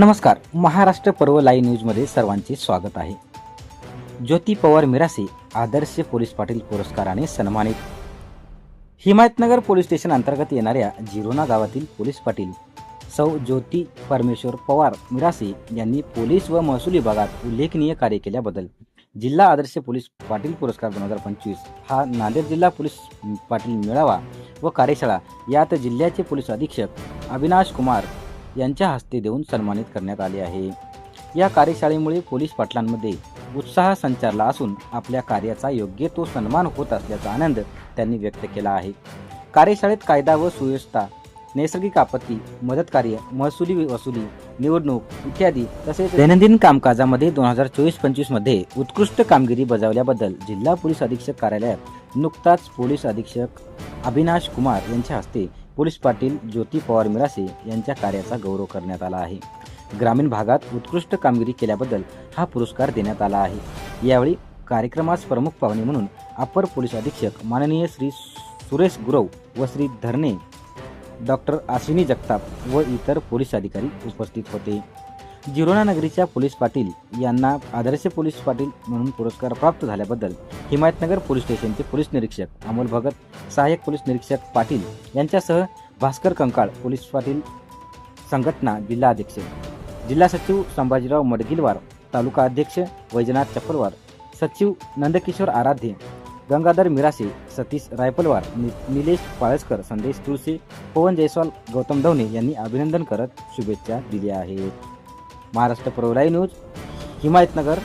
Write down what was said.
नमस्कार. महाराष्ट्र पर्व लाईव्ह न्यूजमध्ये सर्वांचे स्वागत आहे. ज्योती पवार मिरासे आदर्श पोलीस पाटील पुरस्काराने सन्मानित. हिमायतनगर पोलीस स्टेशन अंतर्गत येणाऱ्या जिरोना गावातील पोलीस पाटील सौ ज्योती परमेश्वर पवार मिरासे यांनी पोलीस व महसूल विभागात उल्लेखनीय कार्य केल्याबद्दल जिल्हा आदर्श पोलीस पाटील पुरस्कार 2025 हा नांदेड जिल्हा पोलीस पाटील मेळावा व कार्यशाळा यात जिल्ह्याचे पोलीस अधीक्षक अविनाश कुमार यांच्या हस्ते देऊन सन्मानित करण्यात आले आहे. या कार्यशाळेमुळे पोलीस पाटलांमध्ये उत्साह संचारला असून आपल्या कार्याचा योग्य तो सन्मान होत असल्याचा आनंद त्यांनी व्यक्त केला आहे. कार्यशाळेत कायदा व सुव्यवस्था, नैसर्गिक आपत्ती, मदत कार्य, महसुली वसुली, निवडणूक इत्यादी तसेच दैनंदिन कामकाजामध्ये 2024-25 मध्ये उत्कृष्ट कामगिरी बजावल्याबद्दल जिल्हा पोलीस अधीक्षक कार्यालयात नुकताच पोलीस अधीक्षक अविनाश कुमार यांच्या हस्ते पोलीस पाटील ज्योती पवार मिरासे यांच्या कार्याचा गौरव करण्यात आला आहे. ग्रामीण भागात उत्कृष्ट कामगिरी केल्याबद्दल हा पुरस्कार देण्यात आला आहे. यावेळी कार्यक्रमास प्रमुख पाहुणे म्हणून अपर पोलीस अधीक्षक माननीय श्री सुरेश गुरव व श्री धरणे डॉक्टर अश्विनी जगताप व इतर पोलीस अधिकारी उपस्थित होते. जिरोना नगरीच्या पोलीस पाटील यांना आदर्श पोलीस पाटील म्हणून पुरस्कार प्राप्त झाल्याबद्दल हिमायतनगर पोलीस स्टेशनचे पोलीस निरीक्षक अमोल भगत, सहाय्यक पोलीस निरीक्षक पाटील यांच्यासह भास्कर कंकाळ, पोलीस पाटील संघटना जिल्हा अध्यक्ष, जिल्हा सचिव संभाजीराव मडगिलवार, तालुका अध्यक्ष वैजनाथ चपलवार, सचिव नंदकिशोर आराध्य, गंगाधर मिरासे, सतीश रायपलवार, निलेश पाळसकर, संदेश तुळसे, पवन जयस्वाल, गौतम ढवणे यांनी अभिनंदन करत शुभेच्छा दिल्या आहेत. महाराष्ट्र पर्व लाईव्ह न्यूज, हिमायतनगर.